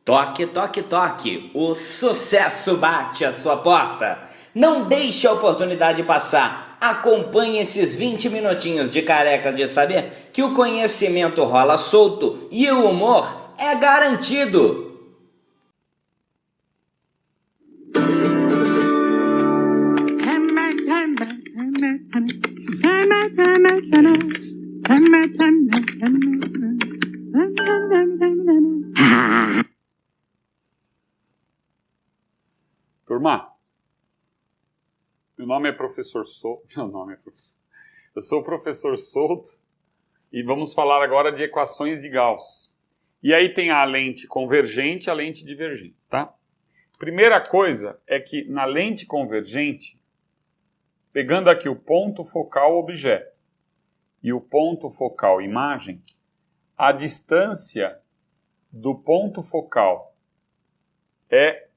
Toque, toque, toque, o sucesso bate à sua porta. Não deixe a oportunidade passar. Acompanhe esses 20 minutinhos de carecas de saber que o conhecimento rola solto e o humor é garantido. Turma, eu sou o professor Souto e vamos falar agora de equações de Gauss. E aí tem a lente convergente e a lente divergente, tá? Primeira coisa é que na lente convergente, pegando aqui o ponto focal objeto e o ponto focal imagem, a distância do ponto focal é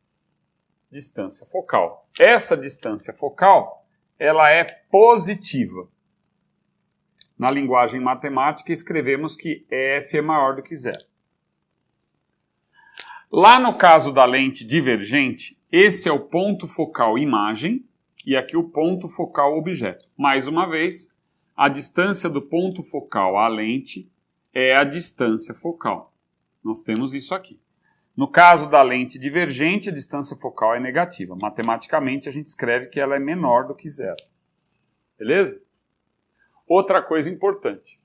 distância focal. Essa distância focal, ela é positiva. Na linguagem matemática, escrevemos que f é maior do que zero. Lá no caso da lente divergente, esse é o ponto focal imagem e aqui o ponto focal objeto. Mais uma vez, a distância do ponto focal à lente é a distância focal. Nós temos isso aqui. No caso da lente divergente, a distância focal é negativa. Matematicamente, a gente escreve que ela é menor do que zero. Beleza? Outra coisa importante.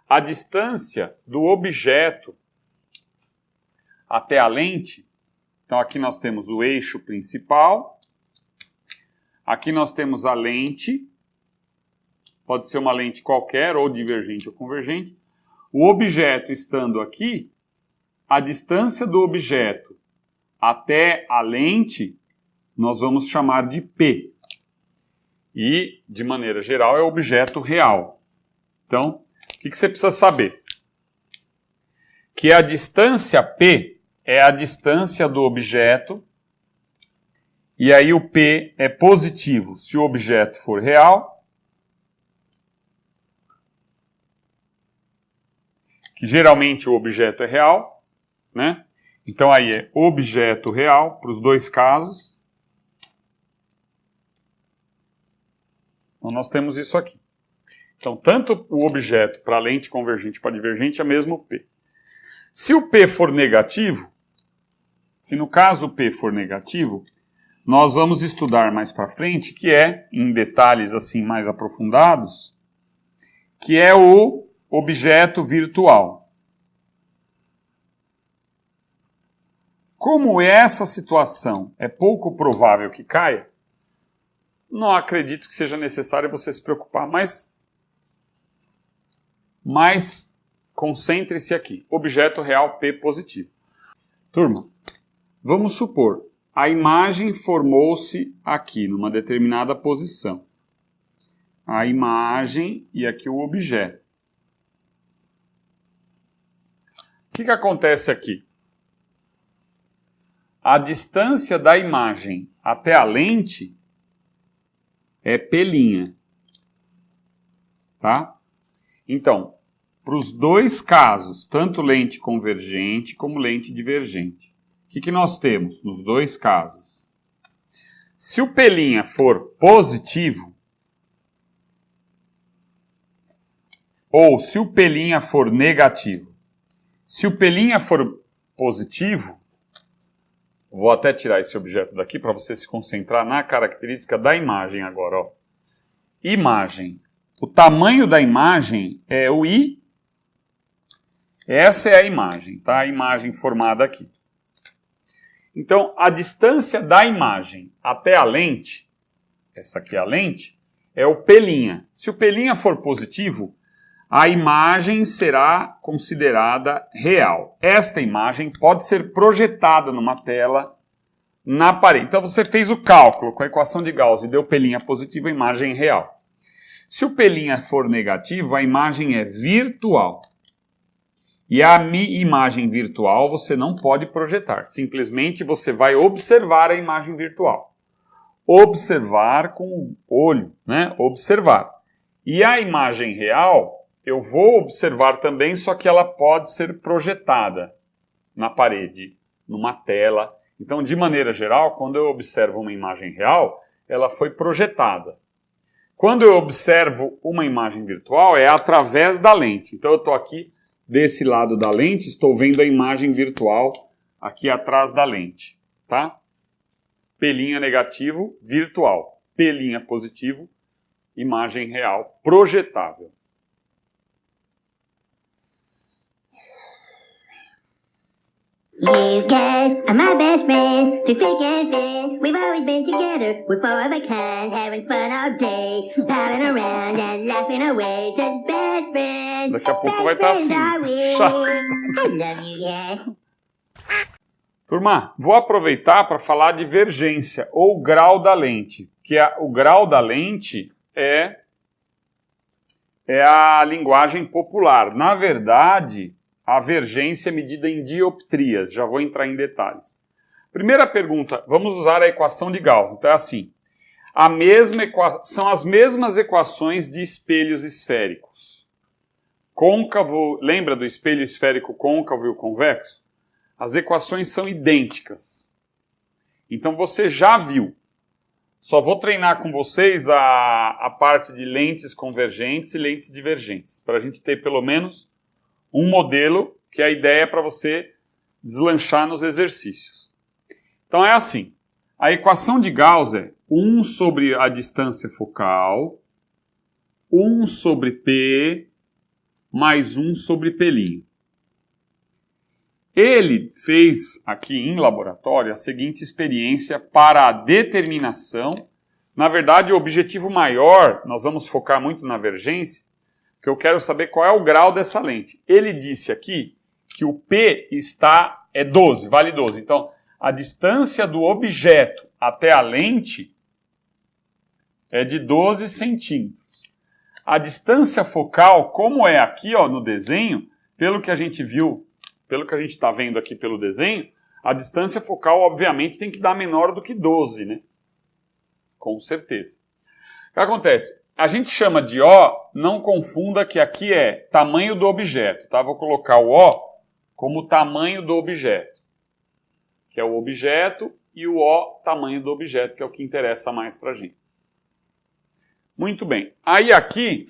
A distância do objeto até a lente, então aqui nós temos o eixo principal, aqui nós temos a lente, pode ser uma lente qualquer, ou divergente ou convergente. O objeto estando aqui, a distância do objeto até a lente, nós vamos chamar de P. E, de maneira geral, é o objeto real. Então, o que você precisa saber? Que a distância P é a distância do objeto, e aí o P é positivo se o objeto for real, que geralmente o objeto é real, né? Então aí é objeto real para os dois casos. Então nós temos isso aqui. Então tanto o objeto para lente convergente para divergente é mesmo P. Se o P for negativo, se no caso o P for negativo, nós vamos estudar mais para frente, que é, em detalhes assim mais aprofundados, que é o objeto virtual. Como essa situação é pouco provável que caia, não acredito que seja necessário você se preocupar, mas concentre-se aqui. Objeto real P positivo. Turma, vamos supor, a imagem formou-se aqui, numa determinada posição. A imagem e aqui o objeto. O que acontece aqui? A distância da imagem até a lente é P'. Tá? Então, para os dois casos, tanto lente convergente como lente divergente, o que nós temos nos dois casos? Se o P' for positivo, ou se o P' for negativo, se o P' for positivo, vou até tirar esse objeto daqui para você se concentrar na característica da imagem agora. Ó. Imagem. O tamanho da imagem é o I. Essa é a imagem, tá? A imagem formada aqui. Então, a distância da imagem até a lente, essa aqui é a lente, é o P'. Se o P' for positivo, a imagem será considerada real. Esta imagem pode ser projetada numa tela na parede. Então você fez o cálculo com a equação de Gauss e deu P' positivo, a imagem é real. Se o P' for negativo, a imagem é virtual. E a imagem virtual você não pode projetar. Simplesmente você vai observar a imagem virtual. Observar com o olho, né? Observar. E a imagem real eu vou observar também, só que ela pode ser projetada na parede numa tela. Então, de maneira geral, quando eu observo uma imagem real, ela foi projetada. Quando eu observo uma imagem virtual, é através da lente. Então, eu estou aqui desse lado da lente, estou vendo a imagem virtual aqui atrás da lente. Tá? P' negativo, virtual. P' positivo, imagem real, projetável. You guys are my best friends, through thick and thin. We've always been together, we're four of a kind, having fun all day, palling around and laughing away. Just best friends. Daqui a pouco vai estar assim. Chato. I love you guys. Turma, vou aproveitar para falar de divergência, ou grau da lente. O grau da lente é a linguagem popular. Na verdade, a vergência é medida em dioptrias. Já vou entrar em detalhes. Primeira pergunta, vamos usar a equação de Gauss. Então é assim, são as mesmas equações de espelhos esféricos. Côncavo, lembra do espelho esférico côncavo e o convexo? As equações são idênticas. Então você já viu. Só vou treinar com vocês a parte de lentes convergentes e lentes divergentes, para a gente ter pelo menos um modelo que a ideia é para você deslanchar nos exercícios. Então é assim, a equação de Gauss é 1 sobre a distância focal, 1 sobre P, mais 1 sobre P'. Ele fez aqui em laboratório a seguinte experiência para a determinação. Na verdade, o objetivo maior, nós vamos focar muito na vergência, que eu quero saber qual é o grau dessa lente. Ele disse aqui que o P é 12, vale 12. Então, a distância do objeto até a lente é de 12 centímetros. A distância focal, como é aqui no desenho, pelo que a gente viu, pelo que a gente está vendo aqui pelo desenho, a distância focal, obviamente, tem que dar menor do que 12, né? Com certeza. O que acontece? A gente chama de O, não confunda que aqui é tamanho do objeto, tá? Vou colocar o O como tamanho do objeto, que é o objeto, e o O, tamanho do objeto, que é o que interessa mais pra gente. Muito bem. Aí aqui,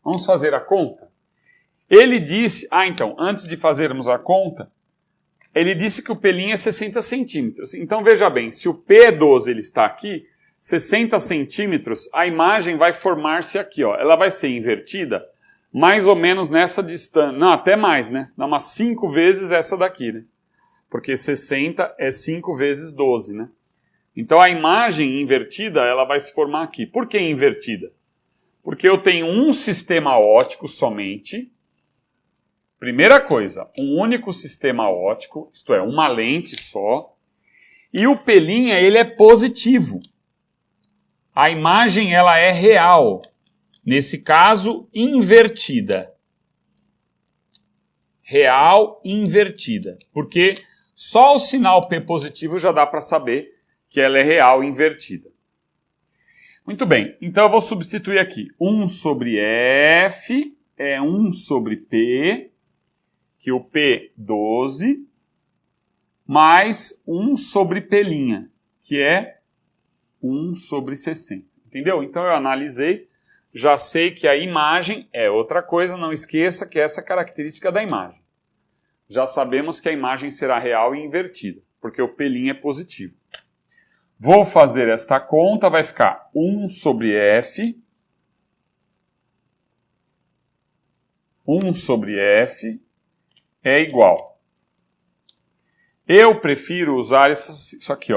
vamos fazer a conta? Ele disse, então, antes de fazermos a conta, ele disse que o P' é 60 centímetros. Então, veja bem, se o P é 12, ele está aqui, 60 centímetros, a imagem vai formar-se aqui, ela vai ser invertida, mais ou menos nessa distância, não, até mais, né? Dá umas 5 vezes essa daqui, né? Porque 60 é 5 vezes 12, né? Então, a imagem invertida, ela vai se formar aqui. Por que invertida? Porque eu tenho um sistema óptico somente. Primeira coisa, um único sistema óptico, isto é, uma lente só, e o P' ele é positivo. A imagem ela é real, nesse caso invertida. Real invertida, porque só o sinal P positivo já dá para saber que ela é real invertida. Muito bem, então eu vou substituir aqui 1 sobre F é 1 sobre P, que o P 12, mais 1 sobre P', que é 1 sobre 60. Entendeu? Então eu analisei, já sei que a imagem é outra coisa, não esqueça que essa é a característica da imagem. Já sabemos que a imagem será real e invertida, porque o P' é positivo. Vou fazer esta conta, vai ficar 1 sobre F, 1 sobre F, é igual. Eu prefiro usar isso aqui,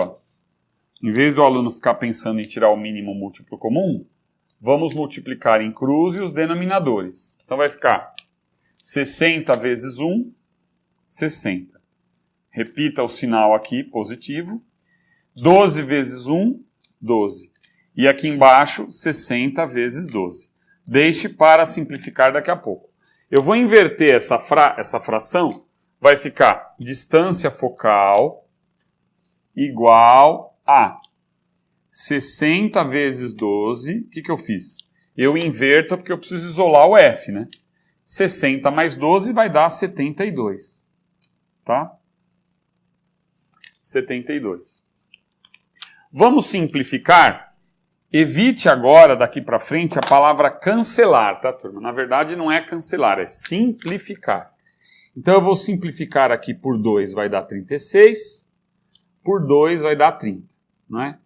Em vez do aluno ficar pensando em tirar o mínimo múltiplo comum, vamos multiplicar em cruz e os denominadores. Então vai ficar 60 vezes 1, 60. Repita o sinal aqui, positivo. 12 vezes 1, 12. E aqui embaixo, 60 vezes 12. Deixe para simplificar daqui a pouco. Eu vou inverter essa fração, vai ficar distância focal igual a 60 vezes 12. O que eu fiz? Eu inverto porque eu preciso isolar o F, né? 60 mais 12 vai dar 72. tá? 72. Vamos simplificar. Evite agora, daqui para frente, a palavra cancelar, tá, turma? Na verdade, não é cancelar, é simplificar. Então, eu vou simplificar aqui por 2, vai dar 36. Por 2 vai dar 30, não é?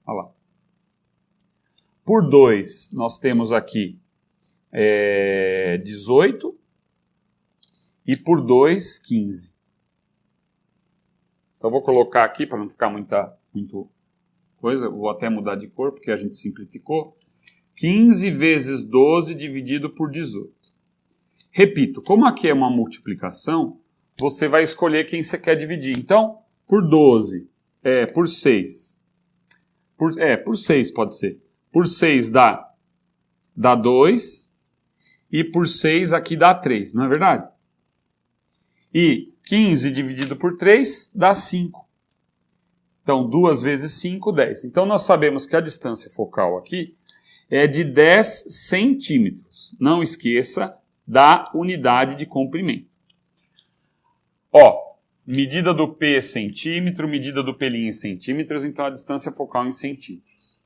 Olha lá. Por 2, nós temos aqui 18. E por 2, 15. Então, vou colocar aqui, para não ficar muito coisa, vou até mudar de cor, porque a gente simplificou. 15 vezes 12 dividido por 18. Repito, como aqui é uma multiplicação, você vai escolher quem você quer dividir. Então, por 12, por 6. Por 6 pode ser. Por 6 dá 2, e por 6 aqui dá 3, não é verdade? E 15 dividido por 3 dá 5. Então, 2 vezes 5, 10. Então, nós sabemos que a distância focal aqui é de 10 centímetros. Não esqueça da unidade de comprimento. Ó, medida do P é centímetro, medida do P' em centímetros, então a distância focal em centímetros.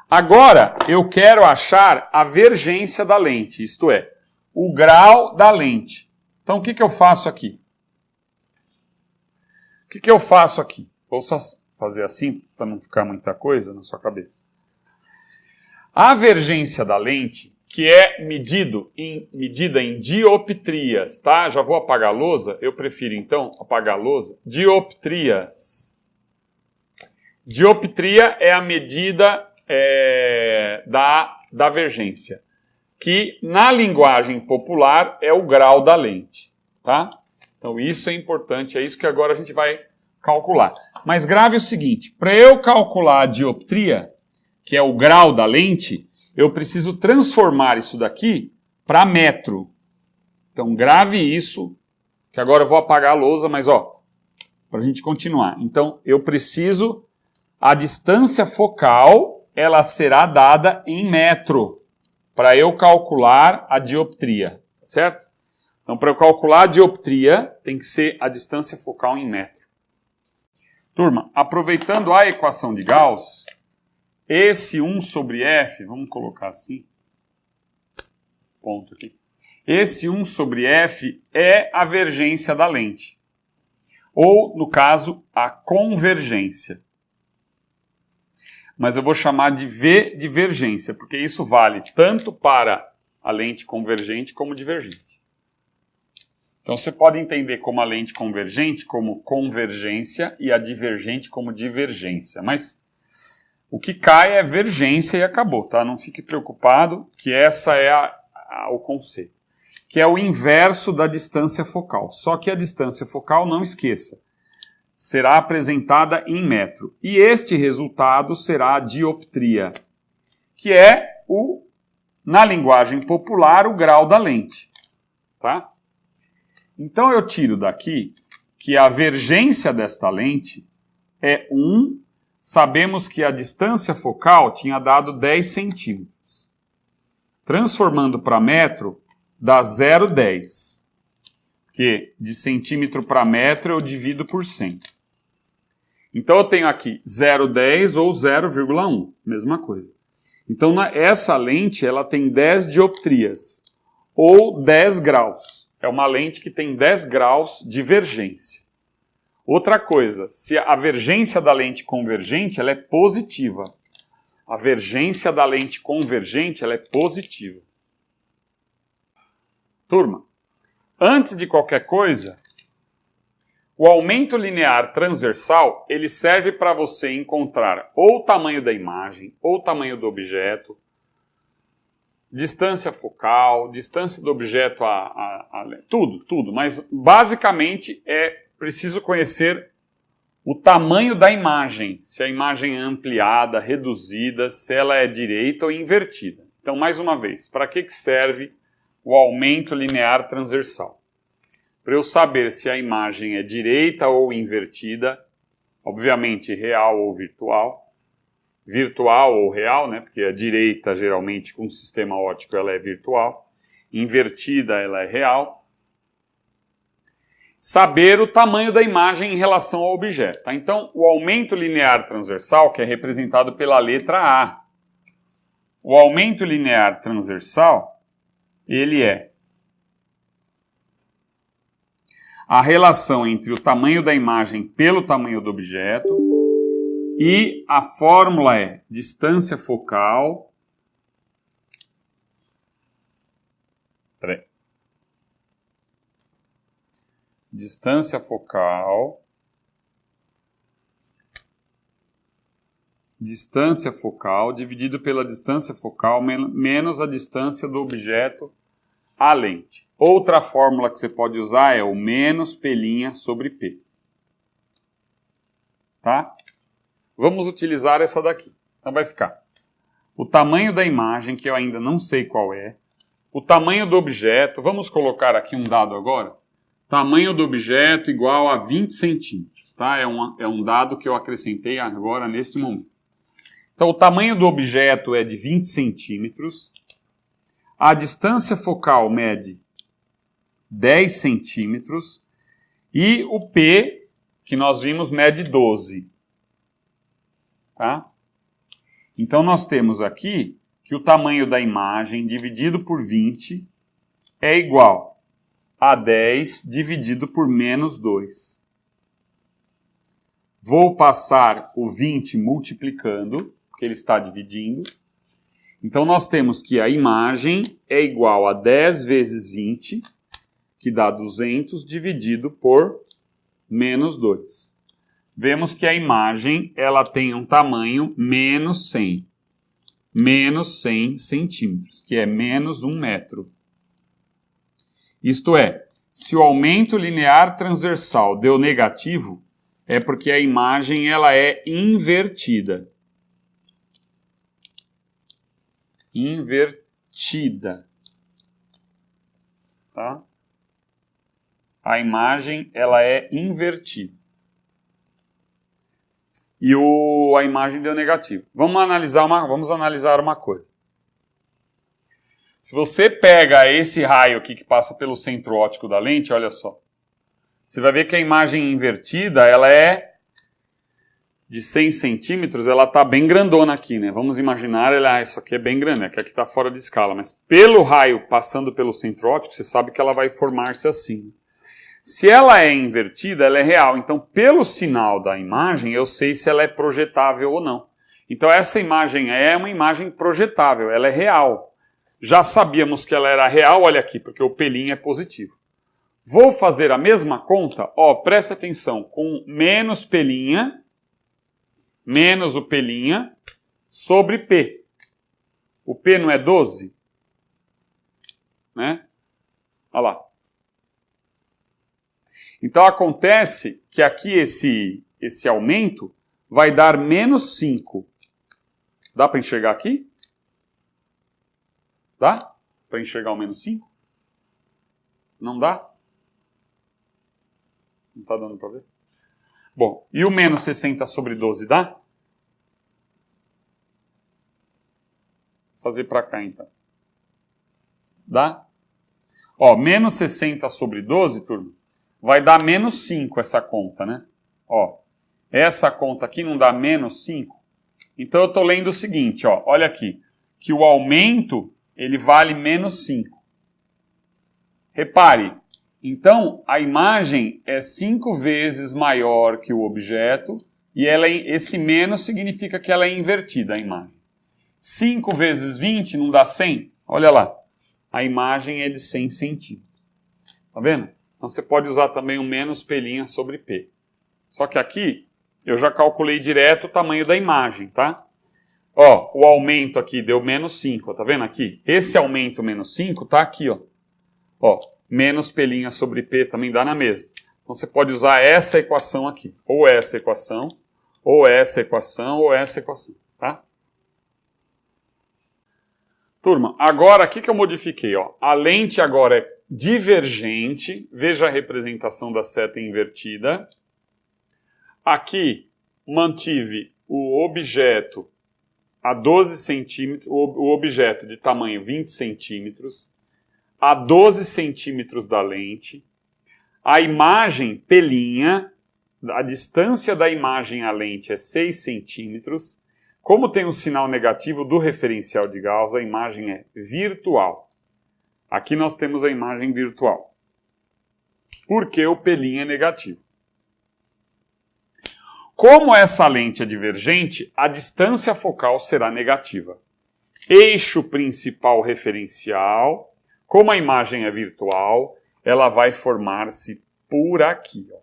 Agora, eu quero achar a vergência da lente, isto é, o grau da lente. Então, o que eu faço aqui? O que eu faço aqui? Vou só fazer assim, para não ficar muita coisa na sua cabeça. A vergência da lente, que é medida em dioptrias, tá? Já vou apagar a lousa, eu prefiro então apagar a lousa. Dioptrias. Dioptria é a medida da vergência, que na linguagem popular é o grau da lente, tá? Então isso é importante, é isso que agora a gente vai calcular. Mas grave o seguinte, para eu calcular a dioptria, que é o grau da lente, eu preciso transformar isso daqui para metro. Então grave isso, que agora eu vou apagar a lousa, mas ó, para a gente continuar. Então eu preciso, a distância focal, ela será dada em metro, para eu calcular a dioptria, certo? Então, para eu calcular a dioptria, tem que ser a distância focal em metro. Turma, aproveitando a equação de Gauss, esse 1 sobre f, vamos colocar assim, ponto aqui. Esse 1 sobre f é a vergência da lente, ou, no caso, a convergência. Mas eu vou chamar de V de vergência, porque isso vale tanto para a lente convergente como divergente. Então você pode entender como a lente convergente como convergência e a divergente como divergência. Mas o que cai é vergência e acabou, tá? Não fique preocupado que essa é o conceito. Que é o inverso da distância focal. Só que a distância focal, não esqueça, será apresentada em metro. E este resultado será a dioptria, que é, na linguagem popular, o grau da lente. Tá? Então eu tiro daqui que a vergência desta lente é 1, sabemos que a distância focal tinha dado 10 centímetros. Transformando para metro, dá 0,10. Que de centímetro para metro eu divido por 100. Então eu tenho aqui 0,10 ou 0,1, mesma coisa. Então essa lente ela tem 10 dioptrias, ou 10 graus. É uma lente que tem 10 graus de vergência. Outra coisa, se a vergência da lente convergente ela é positiva. A vergência da lente convergente ela é positiva. Turma, antes de qualquer coisa, o aumento linear transversal ele serve para você encontrar ou o tamanho da imagem, ou o tamanho do objeto, distância focal, distância do objeto tudo. Mas basicamente é preciso conhecer o tamanho da imagem, se a imagem é ampliada, reduzida, se ela é direita ou invertida. Então, mais uma vez, para que serve o aumento linear transversal? Para eu saber se a imagem é direita ou invertida, obviamente real ou virtual ou real, né? Porque a direita geralmente com o sistema óptico ela é virtual, invertida ela é real. saber o tamanho da imagem em relação ao objeto. Tá? Então, o aumento linear transversal, que é representado pela letra A. O aumento linear transversal, ele é a relação entre o tamanho da imagem pelo tamanho do objeto, e a fórmula é distância focal. Distância focal dividido pela distância focal menos a distância do objeto à lente. Outra fórmula que você pode usar é o menos P' sobre P. Tá? Vamos utilizar essa daqui. Então vai ficar o tamanho da imagem, que eu ainda não sei qual é, o tamanho do objeto, vamos colocar aqui um dado agora, tamanho do objeto igual a 20 centímetros, tá? É um dado que eu acrescentei agora neste momento. Então o tamanho do objeto é de 20 centímetros, a distância focal mede 10 centímetros e o P, que nós vimos, mede 12. Tá? Então nós temos aqui que o tamanho da imagem dividido por 20 é igual a 10 dividido por menos 2. Vou passar o 20 multiplicando, porque ele está dividindo. Então nós temos que a imagem é igual a 10 vezes 20, que dá 200, dividido por menos 2. Vemos que a imagem ela tem um tamanho menos 100 centímetros, que é menos 1 metro. Isto é, se o aumento linear transversal deu negativo, é porque a imagem ela é invertida. Invertida. Tá? A imagem ela é invertida. E a imagem deu negativo. Vamos analisar uma coisa. Se você pega esse raio aqui que passa pelo centro óptico da lente, olha só. Você vai ver que a imagem invertida, ela é de 100 centímetros, ela está bem grandona aqui, né? Vamos imaginar, isso aqui é bem grande, aqui está fora de escala, mas pelo raio passando pelo centro óptico, você sabe que ela vai formar-se assim. Se ela é invertida, ela é real. Então, pelo sinal da imagem, eu sei se ela é projetável ou não. Então, essa imagem é uma imagem projetável, ela é real. Já sabíamos que ela era real, olha aqui, porque o P' é positivo. Vou fazer a mesma conta, presta atenção, com menos P', menos o P' sobre P. O P não é 12? Né? Olha lá. Então acontece que aqui esse aumento vai dar menos 5. Dá para enxergar aqui? Dá? Para enxergar o menos 5? Não dá? Não está dando para ver? Bom, e o menos 60 sobre 12 dá? Vou fazer para cá então. Dá? Menos 60 sobre 12, turma, vai dar menos 5 essa conta, né? Essa conta aqui não dá menos 5? Então eu estou lendo o seguinte, olha aqui, que o aumento ele vale menos 5. Repare, então a imagem é 5 vezes maior que o objeto e esse menos significa que ela é invertida, a imagem. 5 vezes 20 não dá 100? Olha lá, a imagem é de 100 centímetros. Tá vendo? Então você pode usar também o menos P' sobre P. Só que aqui eu já calculei direto o tamanho da imagem, tá? O aumento aqui deu menos 5, tá vendo aqui? Esse aumento menos 5 tá aqui, menos P' sobre P também dá na mesma. Então você pode usar essa equação aqui, ou essa equação, ou essa equação, ou essa equação, tá? Turma, agora o que eu modifiquei? A lente agora é divergente, veja a representação da seta invertida. Aqui mantive o objeto a 12 centímetros, o objeto de tamanho 20 centímetros, a 12 centímetros da lente. A imagem pelinha, a distância da imagem à lente é 6 centímetros. Como tem um sinal negativo do referencial de Gauss, a imagem é virtual. Aqui nós temos a imagem virtual. Porque o pelinho é negativo. Como essa lente é divergente, a distância focal será negativa. Eixo principal referencial, como a imagem é virtual, ela vai formar-se por aqui, ó,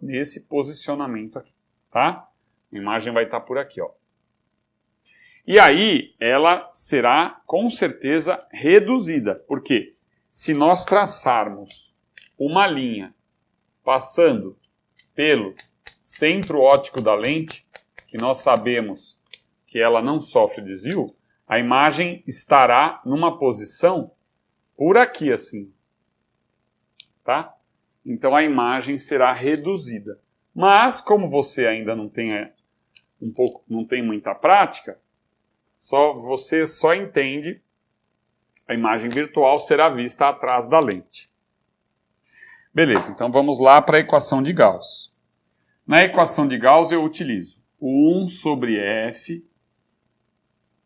nesse posicionamento aqui, tá? A imagem vai estar por aqui, ó. E aí, ela será, com certeza, reduzida. Por quê? Se nós traçarmos uma linha passando pelo centro óptico da lente, que nós sabemos que ela não sofre desvio, a imagem estará numa posição por aqui, assim. Tá? Então, a imagem será reduzida. Mas, como você ainda não tem, não tem muita prática, você só entende, a imagem virtual será vista atrás da lente. Beleza, então vamos lá para a equação de Gauss. Na equação de Gauss eu utilizo o 1 sobre F,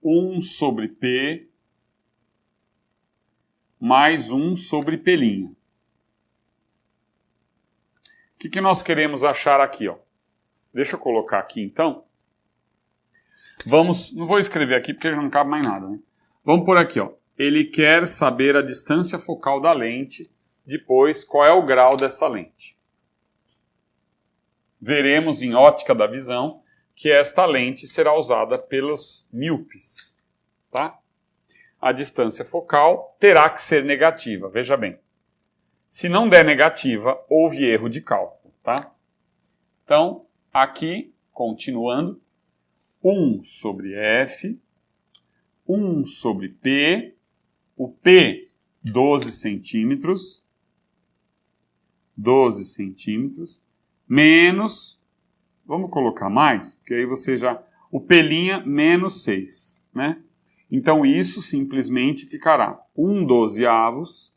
1 sobre P, mais 1 sobre P'. O que nós queremos achar aqui, ó? Deixa eu colocar aqui então. Não vou escrever aqui porque já não cabe mais nada, né? Vamos por aqui, ó. Ele quer saber a distância focal da lente, depois qual é o grau dessa lente. Veremos em ótica da visão que esta lente será usada pelos míopes, tá? A distância focal terá que ser negativa, veja bem. Se não der negativa, houve erro de cálculo, tá? Então, aqui, continuando, 1 sobre F, 1 sobre P, o P 12 centímetros, menos, vamos colocar mais, porque aí você já, o P' menos 6, né? Então isso simplesmente ficará 1/12,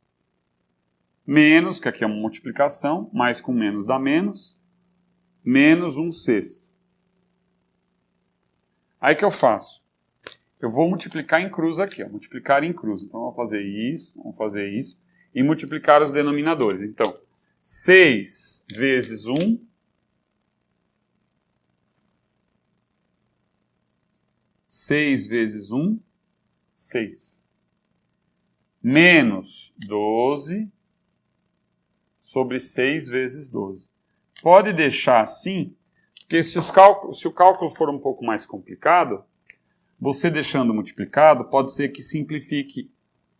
menos, que aqui é uma multiplicação, mais com menos dá menos 1/6. Aí que eu faço? Eu vou multiplicar em cruz aqui, ó, multiplicar em cruz. Então vamos fazer isso, e multiplicar os denominadores. Então, 6 vezes 1, seis. Menos 12 sobre 6 vezes 12. Pode deixar assim, porque se o cálculo for um pouco mais complicado, você deixando multiplicado, pode ser que simplifique.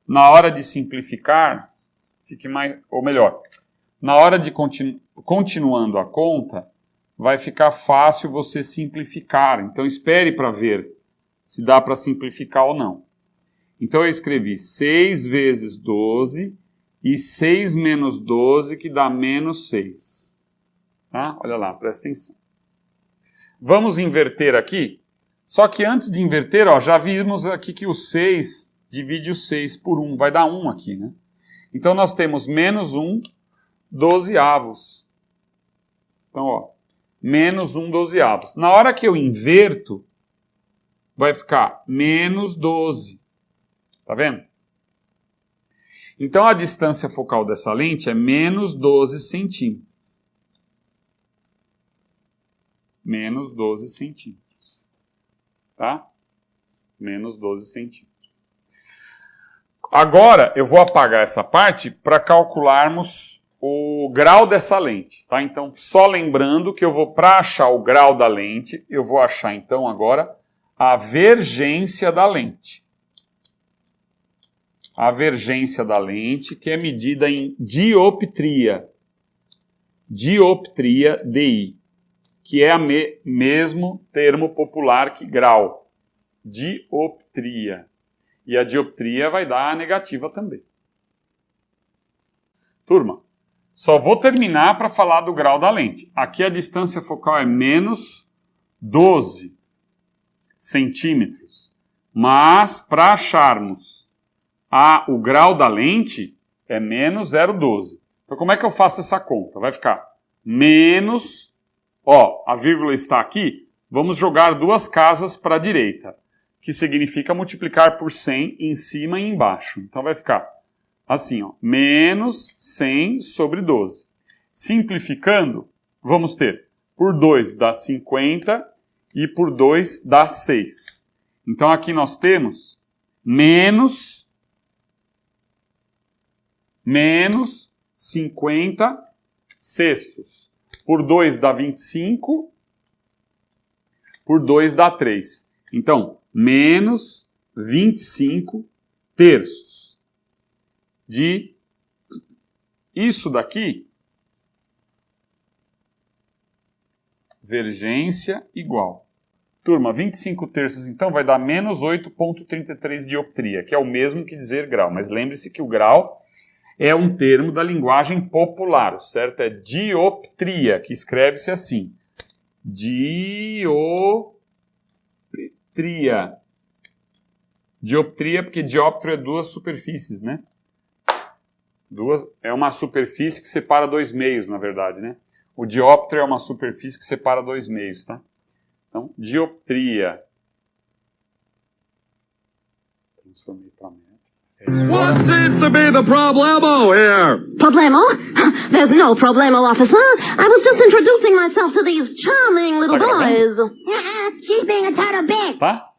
Na hora de simplificar, fique mais, ou melhor, na hora de continuando a conta, vai ficar fácil você simplificar. Então espere para ver se dá para simplificar ou não. Então eu escrevi 6 vezes 12 e 6 menos 12 que dá menos 6. Tá? Olha lá, presta atenção. Vamos inverter aqui. Só que antes de inverter, ó, já vimos aqui que o 6 divide o 6 por 1. Vai dar 1 aqui, né? Então nós temos menos 1/12. Então, ó, menos 1/12. Na hora que eu inverto, vai ficar menos 12. Tá vendo? Então a distância focal dessa lente é menos 12 centímetros. Menos 12 centímetros. Tá? Menos 12 centímetros. Agora eu vou apagar essa parte para calcularmos o grau dessa lente. Tá? Então, só lembrando que eu vou, para achar o grau da lente, eu vou achar então agora a vergência da lente. A vergência da lente, que é medida em dioptria. Dioptria, DI. Que é o mesmo termo popular que grau. Dioptria. E a dioptria vai dar a negativa também. Turma, só vou terminar para falar do grau da lente. Aqui a distância focal é menos 12 centímetros. Mas para acharmos o grau da lente é menos 0,12. Então, como é que eu faço essa conta? Vai ficar menos, ó, a vírgula está aqui, vamos jogar duas casas para a direita, que significa multiplicar por 100 em cima e embaixo. Então, vai ficar assim, ó, menos 100 sobre 12. Simplificando, vamos ter por 2 dá 50 e por 2 dá 6. Então, aqui nós temos menos 50 sextos. Por 2 dá 25, por 2 dá 3. Então, menos 25 terços. De isso daqui, vergência igual. Turma, 25 terços então vai dar menos 8,33 dioptria, que é o mesmo que dizer grau. Mas lembre-se que o grau é um termo da linguagem popular, certo? É dioptria, que escreve-se assim. Dioptria. Dioptria, porque dióptro é duas superfícies, né? É uma superfície que separa dois meios, na verdade, né? O dióptro é uma superfície que separa dois meios, tá? Então, dioptria. Transformei para metro. What seems to be the problemo here? Problemo? There's no problemo, officer. I was just introducing myself to these charming little Tá gravando? boys. She's being a total bitch. Tá?